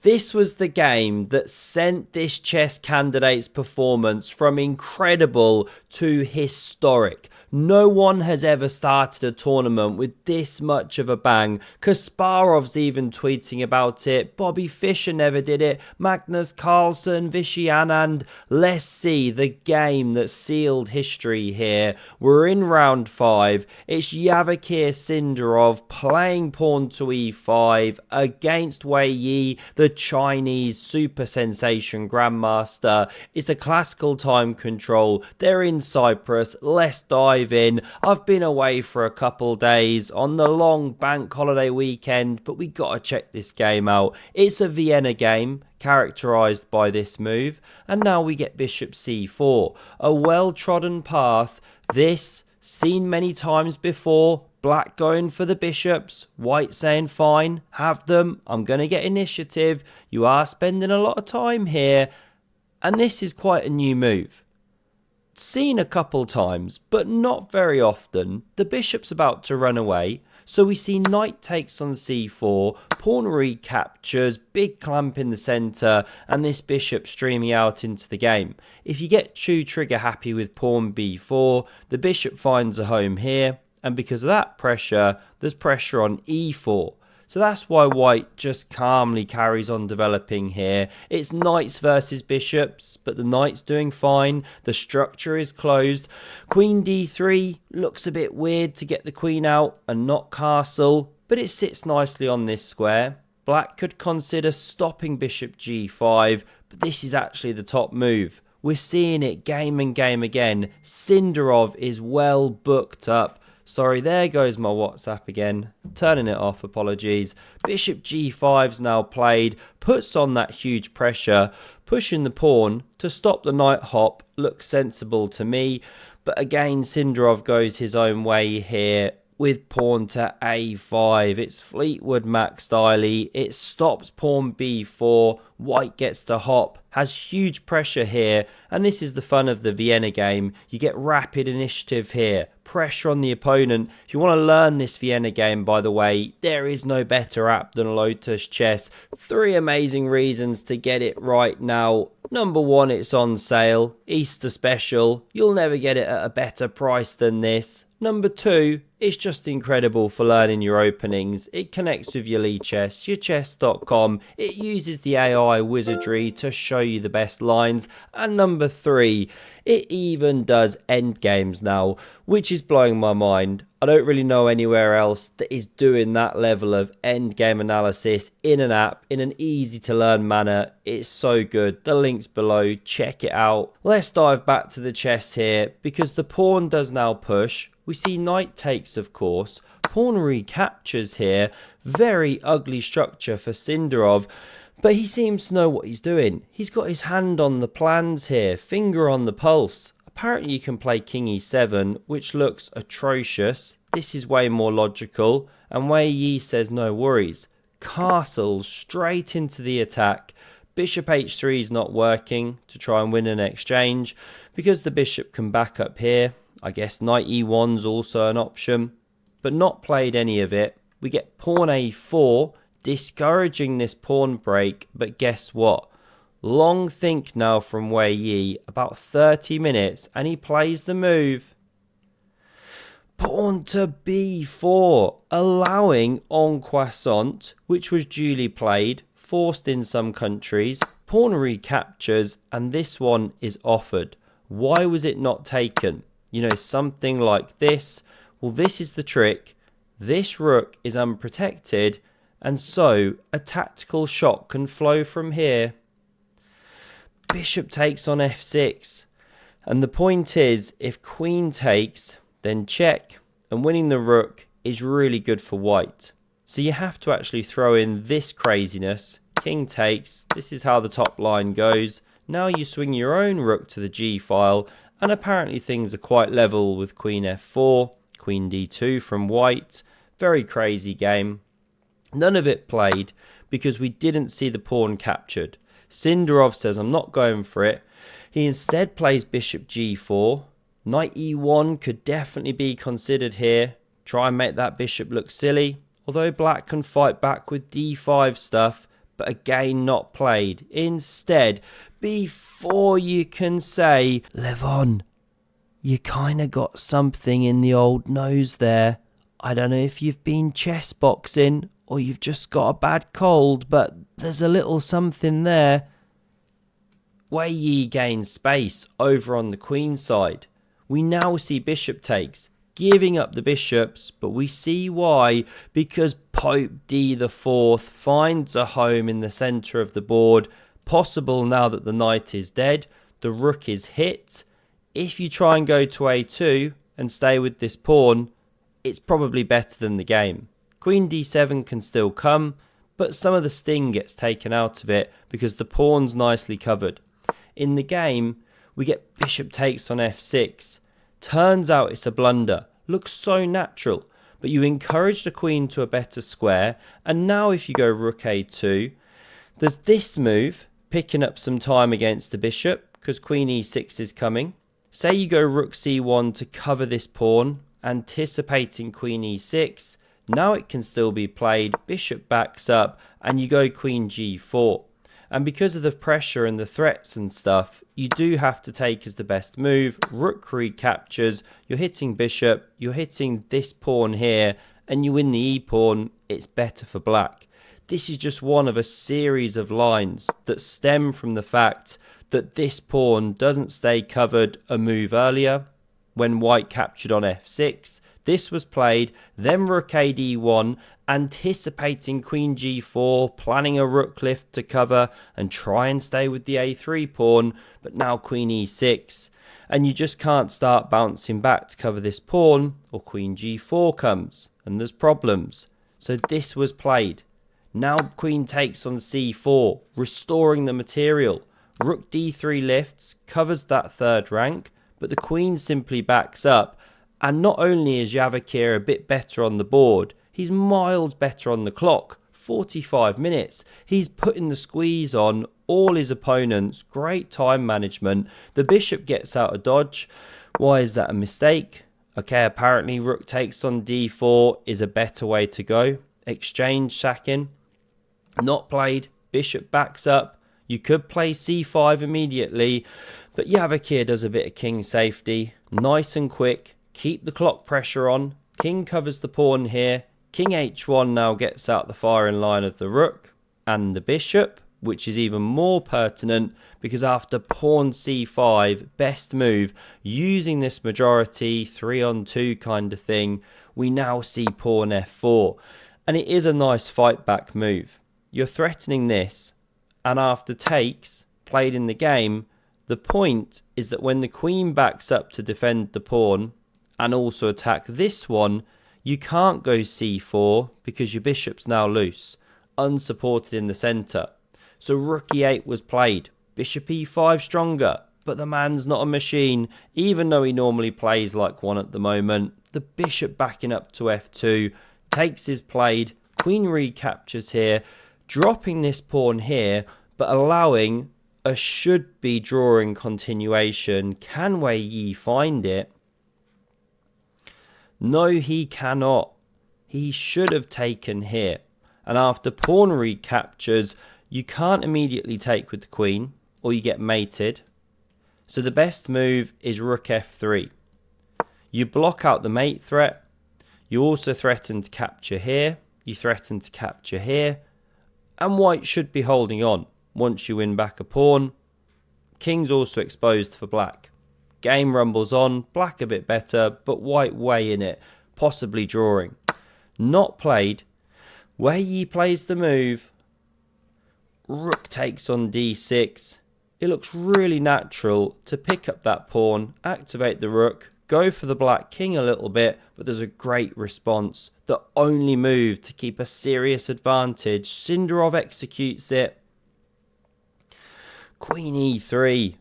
This was the game that sent this chess candidate's performance from incredible to historic. No one has ever started a tournament with this much of a bang. Kasparov's even tweeting about it. Bobby Fischer never did it. Magnus Carlsen, Vishy Anand. Let's see the game that sealed history here. We're in round 5. It's Yavakir Sindarov playing pawn to e5 against Wei Yi, the Chinese super sensation grandmaster. It's a classical time control. They're in Cyprus. Let's dive in. I've been away for a couple days on the long bank holiday weekend, but we gotta check this game out. It's a Vienna game characterized by this move, and now we get bishop c4, a well-trodden path. This seen many times before. Black going for the bishops, white saying fine, have them, I'm going to get initiative. You are spending a lot of time here, and this is quite a new move. Seen a couple times, but not very often. The bishop's about to run away, so we see knight takes on c4, pawn recaptures, big clamp in the centre, and this bishop streaming out into the game. If you get too trigger happy with pawn b4, the bishop finds a home here, and because of that pressure, there's pressure on e4. So that's why white just calmly carries on developing here. It's knights versus bishops, but the knight's doing fine. The structure is closed. Queen d3 looks a bit weird to get the queen out and not castle, but it sits nicely on this square. Black could consider stopping bishop g5, but this is actually the top move. We're seeing it game and game again. Sindarov is well booked up. Sorry, there goes my WhatsApp again. Turning it off, apologies. Bishop g5's now played, puts on that huge pressure. Pushing the pawn to stop the knight hop looks sensible to me. But again, Sindarov goes his own way here with pawn to a5. It's Fleetwood Mac styley. It stops pawn b4. White gets to hop, has huge pressure here, and this is the fun of the Vienna game. You get rapid initiative here, pressure on the opponent. If you want to learn this Vienna game, by the way, there is no better app than Lotus Chess. 3 amazing reasons to get it right now. Number 1, it's on sale, Easter special. You'll never get it at a better price than this. Number 2, it's just incredible for learning your openings. It connects with your Lichess, your chess.com. It uses the AI wizardry to show you the best lines. And number 3, it even does endgames now, which is blowing my mind. I don't really know anywhere else that is doing that level of endgame analysis in an app, in an easy to learn manner. It's so good. The link's below. Check it out. Let's dive back to the chess here, because the pawn does now push. We see knight takes, of course. Pawn recaptures here. Very ugly structure for Sindarov, but he seems to know what he's doing. He's got his hand on the plans here, finger on the pulse. Apparently you can play king e7, which looks atrocious. This is way more logical, and Wei Yi says no worries. Castle straight into the attack. Bishop h3 is not working to try and win an exchange, because the bishop can back up here. I guess knight e1's also an option, but not played any of it. We get pawn a4, discouraging this pawn break, but guess what? Long think now from Wei Yi, about 30 minutes, and he plays the move. Pawn to b4, allowing en passant, which was duly played, forced in some countries. Pawn recaptures, and this one is offered. Why was it not taken? You know, something like this. Well, this is the trick. This rook is unprotected, and so a tactical shot can flow from here. Bishop takes on f6. And the point is, if queen takes, then check. And winning the rook is really good for white. So you have to actually throw in this craziness. King takes. This is how the top line goes. Now you swing your own rook to the g file. And apparently things are quite level with queen f4, queen d2 from white. Very crazy game. None of it played because we didn't see the pawn captured. Sindarov says, I'm not going for it. He instead plays bishop g4. Knight e1 could definitely be considered here. Try and make that bishop look silly. Although black can fight back with d5 stuff. but again not played. Instead, before you can say, Levon, you kind of got something in the old nose there. I don't know if you've been chess boxing or you've just got a bad cold, but there's a little something there. Wei Yi gains space over on the queen side. We now see bishop takes, giving up the bishops, but we see why. Because Pope D the Fourth finds a home in the centre of the board. Possible now that the knight is dead, the rook is hit. If you try and go to A2 and stay with this pawn, it's probably better than the game. Queen D7 can still come, but some of the sting gets taken out of it because the pawn's nicely covered. In the game, we get bishop takes on F6. Turns out it's a blunder. Looks so natural, but you encourage the queen to a better square, and now if you go rook A2, there's this move, picking up some time against the bishop, because queen E6 is coming. Say you go rook C1 to cover this pawn, anticipating queen E6. Now it can still be played, bishop backs up, and you go queen G4. And because of the pressure and the threats and stuff, you do have to take as the best move. Rook recaptures, you're hitting bishop, you're hitting this pawn here, and you win the e-pawn. It's better for black. This is just one of a series of lines that stem from the fact that this pawn doesn't stay covered a move earlier when white captured on F6. This was played, then rook AD1, anticipating queen G4, planning a rook lift to cover and try and stay with the A3 pawn, but now queen E6. And you just can't start bouncing back to cover this pawn, or queen G4 comes, and there's problems. So this was played. Now queen takes on C4, restoring the material. Rook D3 lifts, covers that third rank, but the queen simply backs up. And not only is Javakir a bit better on the board, he's miles better on the clock. 45 minutes. He's putting the squeeze on all his opponents. Great time management. The bishop gets out of dodge. Why is that a mistake? Okay, apparently rook takes on D4 is a better way to go. Exchange sacking. Not played. Bishop backs up. You could play C5 immediately, but Javakir does a bit of king safety. Nice and quick. Keep the clock pressure on. King covers the pawn here. King H1 now gets out the firing line of the rook and the bishop, which is even more pertinent because after pawn C5, best move, using this majority 3-on-2 kind of thing, we now see pawn F4. And it is a nice fight back move. You're threatening this, and after takes, played in the game, the point is that when the queen backs up to defend the pawn, and also attack this one, you can't go C4 because your bishop's now loose, unsupported in the centre. So rook E8 was played, bishop E5 stronger, but the man's not a machine, even though he normally plays like one at the moment. The bishop backing up to F2, takes is played, queen recaptures here, dropping this pawn here, but allowing a should-be drawing continuation. Can Wei Yi find it? No, he cannot. He should have taken here. And after pawn recaptures, you can't immediately take with the queen, or you get mated. So the best move is rook F3. You block out the mate threat. You also threaten to capture here. You threaten to capture here. And white should be holding on once you win back a pawn. King's also exposed for black. Game rumbles on, black a bit better, but white way in it, possibly drawing. Not played. Wei Yi plays the move. Rook takes on D6. It looks really natural to pick up that pawn, activate the rook, go for the black king a little bit, but there's a great response. The only move to keep a serious advantage. Sindarov executes it. Queen E3.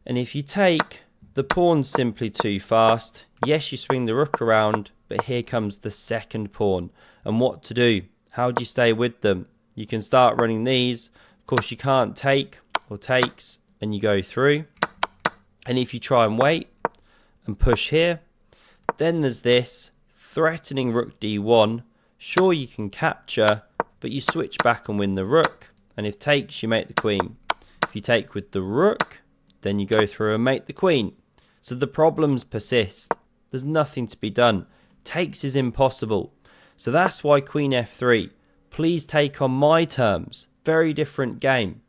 And if you take, the pawn's simply too fast. Yes, you swing the rook around, but here comes the second pawn. And what to do? How do you stay with them? You can start running these. Of course, you can't take or takes, and you go through. And if you try and wait and push here, then there's this, threatening rook D1. Sure, you can capture, but you switch back and win the rook. and if takes, you mate the queen. If you take with the rook, then you go through and mate the queen. So the problems persist. There's nothing to be done. Takes is impossible. So that's why queen f3. Please take on my terms. Very different game.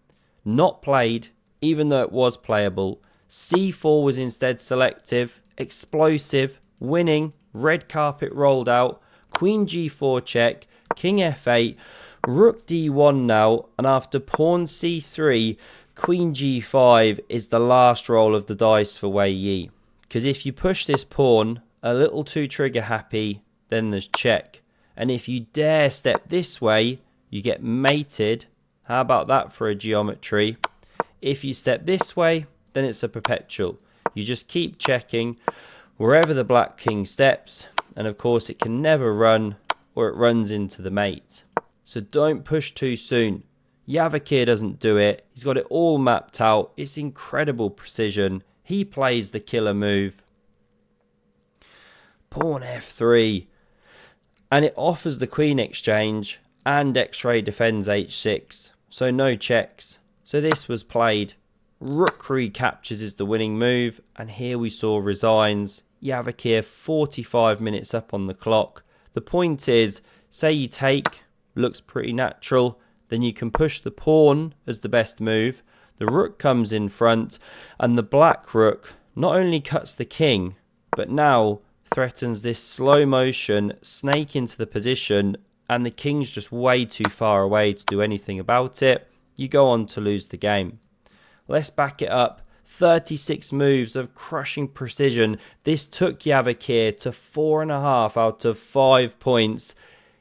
Not played, even though it was playable. c4 was instead selective, explosive, winning, red carpet rolled out, queen g4 check, king f8, rook d1 now, and after pawn c3, queen g5 is the last roll of the dice for Wei Yi. Because if you push this pawn a little too trigger happy, then there's check. And if you dare step this way, you get mated. How about that for a geometry? If you step this way, then it's a perpetual. You just keep checking wherever the black king steps. And of course, it can never run, or it runs into the mate. So don't push too soon. Yavakir doesn't do it. He's got it all mapped out. It's incredible precision. He plays the killer move. Pawn f3. And it offers the queen exchange, and X-ray defends h6. So no checks. So this was played. Rook recaptures is the winning move, and here we saw resigns. Yavakir 45 minutes up on the clock. The point is, say you take, looks pretty natural, then you can push the pawn as the best move. The rook comes in front, and the black rook not only cuts the king, but now threatens this slow motion snake into the position, and the king's just way too far away to do anything about it. You go on to lose the game. Let's back it up. 36 moves of crushing precision. This took Yavakir to 4.5 out of 5 points.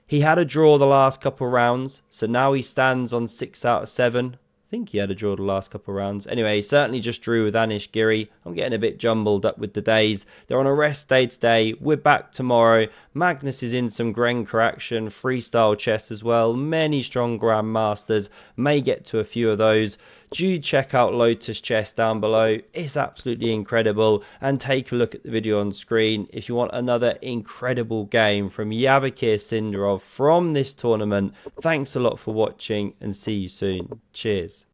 He had a draw the last couple rounds, so now he stands on 6 out of 7. I think he had a draw the last couple of rounds. Anyway, he certainly just drew with Anish Giri. I'm getting a bit jumbled up with the days. They're on a rest day today. We're back tomorrow. Magnus is in some Grenka action, freestyle chess as well. Many strong grandmasters. May get to a few of those. Do check out Lotus Chess down below. It's absolutely incredible. And take a look at the video on screen if you want another incredible game from Yavakir Sindarov from this tournament. Thanks a lot for watching and see you soon. Cheers.